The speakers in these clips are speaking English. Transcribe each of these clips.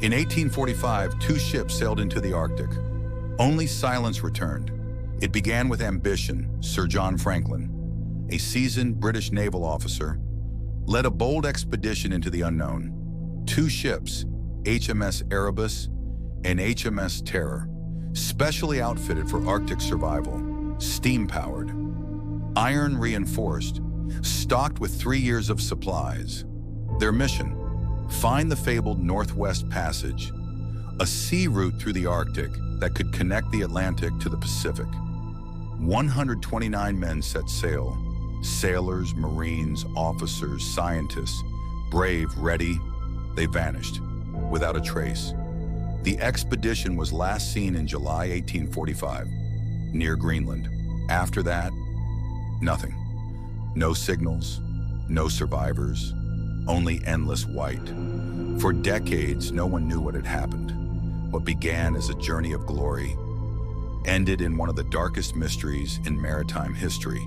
In 1845, 2 ships sailed into the Arctic. Only silence returned. It began with ambition. Sir John Franklin, a seasoned British naval officer, led a bold expedition into the unknown. 2 ships, HMS Erebus and HMS Terror, specially outfitted for Arctic survival, steam-powered, iron-reinforced, stocked with 3 years of supplies. Their mission: find the fabled Northwest Passage, a sea route through the Arctic that could connect the Atlantic to the Pacific. 129 men set sail. Sailors, Marines, officers, scientists, brave, ready. They vanished, without a trace. The expedition was last seen in July 1845, near Greenland. After that, nothing. No signals, no survivors, only endless white. For decades, no one knew what had happened. What began as a journey of glory ended in one of the darkest mysteries in maritime history.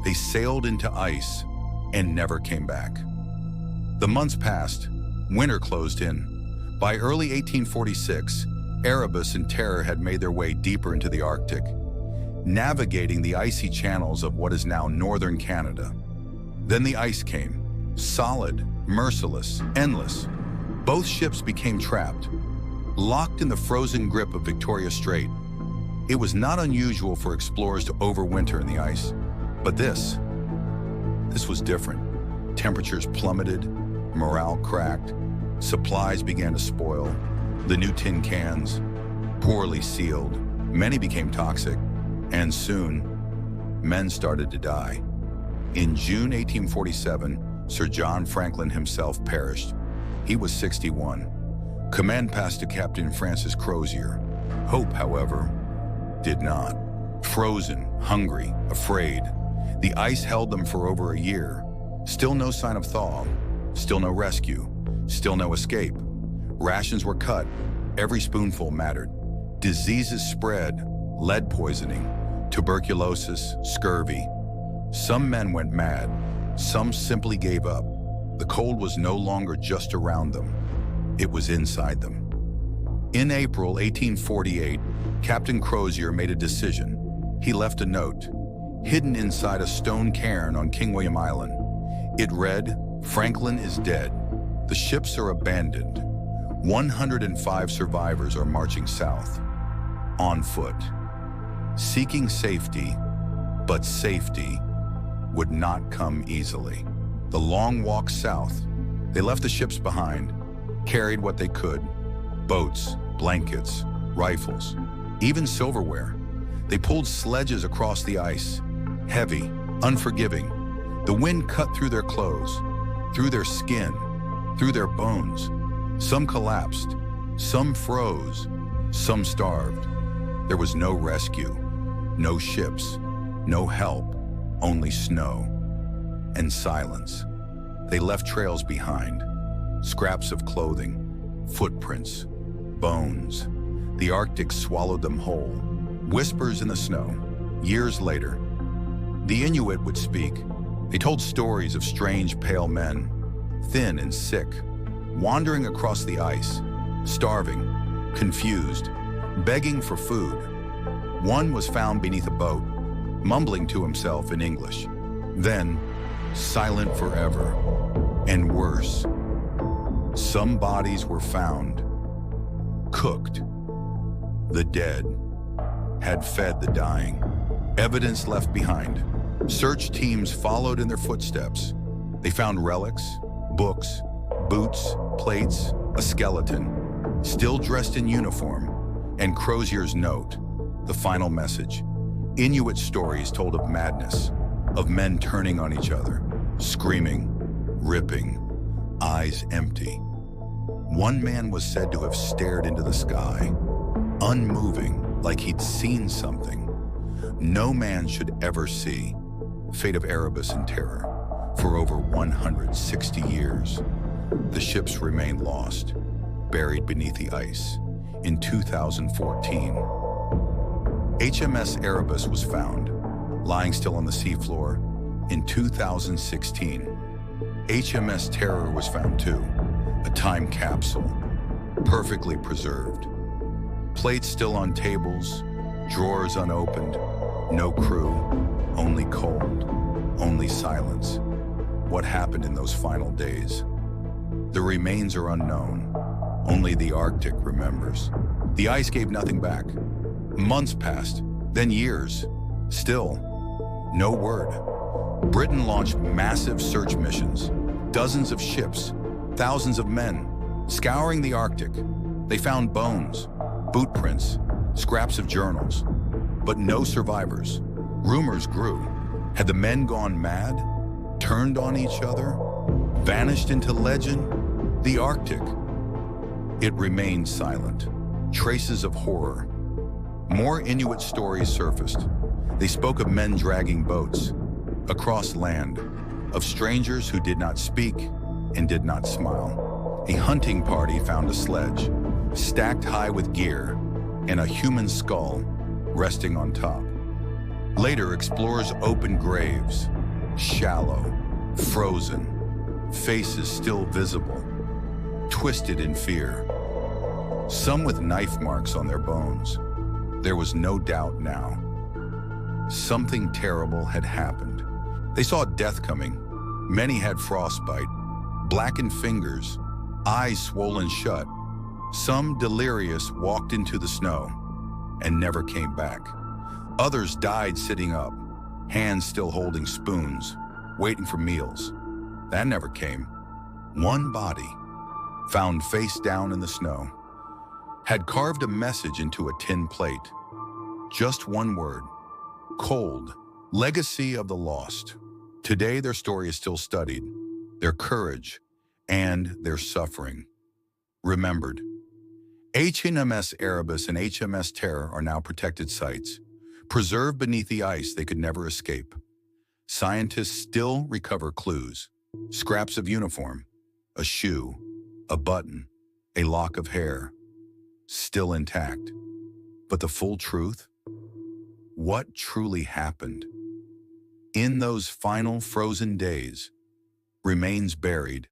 They sailed into ice and never came back. The months passed, winter closed in. By early 1846, Erebus and Terror had made their way deeper into the Arctic, navigating the icy channels of what is now northern Canada. Then the ice came. Solid, merciless, endless. Both ships became trapped, locked in the frozen grip of Victoria Strait. It was not unusual for explorers to overwinter in the ice, but this was different. Temperatures plummeted, morale cracked, supplies began to spoil. The new tin cans, poorly sealed, many became toxic, and soon, men started to die. In June 1847, Sir John Franklin himself perished. He was 61. Command passed to Captain Francis Crozier. Hope, however, did not. Frozen, hungry, afraid, the ice held them for over a year. Still no sign of thaw, still no rescue, still no escape. Rations were cut, every spoonful mattered. Diseases spread, lead poisoning, tuberculosis, scurvy. Some men went mad, some simply gave up. The cold was no longer just around them, it was inside them. In April 1848, Captain Crozier made a decision. He left a note, hidden inside a stone cairn on King William Island. It read, "Franklin is dead. The ships are abandoned. 105 survivors are marching south, on foot, seeking safety, but safety would not come easily." The long walk south, they left the ships behind, carried what they could, boats, blankets, rifles, even silverware. They pulled sledges across the ice, heavy, unforgiving. The wind cut through their clothes, through their skin, through their bones. Some collapsed, some froze, some starved. There was no rescue, no ships, no help, only snow and silence. They left trails behind, scraps of clothing, footprints, bones. The Arctic swallowed them whole, whispers in the snow. Years later, the Inuit would speak. They told stories of strange pale men, thin and sick, wandering across the ice, starving, confused, begging for food. One was found beneath a boat, mumbling to himself in English. Then, silent forever, and worse, some bodies were found, cooked. The dead had fed the dying. Evidence left behind. Search teams followed in their footsteps. They found relics, books, boots, plates, a skeleton, still dressed in uniform, and Crozier's note, the final message. Inuit stories told of madness, of men turning on each other, screaming, ripping, eyes empty. One man was said to have stared into the sky, unmoving, like he'd seen something no man should ever see. Fate of Erebus and Terror. For over 160 years, the ships remained lost, buried beneath the ice. In 2014, HMS Erebus was found, lying still on the seafloor. In 2016, HMS Terror was found too, a time capsule, perfectly preserved. Plates still on tables, drawers unopened, no crew, only cold, only silence. What happened in those final days? The remains are unknown. Only the Arctic remembers. The ice gave nothing back. Months passed, then years. Still, no word. Britain launched massive search missions. Dozens of ships, thousands of men, scouring the Arctic. They found bones, boot prints, scraps of journals, but no survivors. Rumors grew. Had the men gone mad? Turned on each other? Vanished into legend? The Arctic. It remained silent. Traces of horror. More Inuit stories surfaced. They spoke of men dragging boats across land, of strangers who did not speak and did not smile. A hunting party found a sledge, stacked high with gear, and a human skull resting on top. Later, explorers opened graves, shallow, frozen, faces still visible, twisted in fear, some with knife marks on their bones. There was no doubt now. Something terrible had happened. They saw death coming. Many had frostbite, blackened fingers, eyes swollen shut. Some, delirious, walked into the snow and never came back. Others died sitting up, hands still holding spoons, waiting for meals. That never came. One body, found face down in the snow, had carved a message into a tin plate. Just one word: cold. Legacy of the lost. Today their story is still studied, their courage and their suffering remembered. HMS Erebus and HMS Terror are now protected sites, preserved beneath the ice they could never escape. Scientists still recover clues, scraps of uniform, a shoe, a button, a lock of hair, still intact. But the full truth? What truly happened? In those final frozen days, remains buried,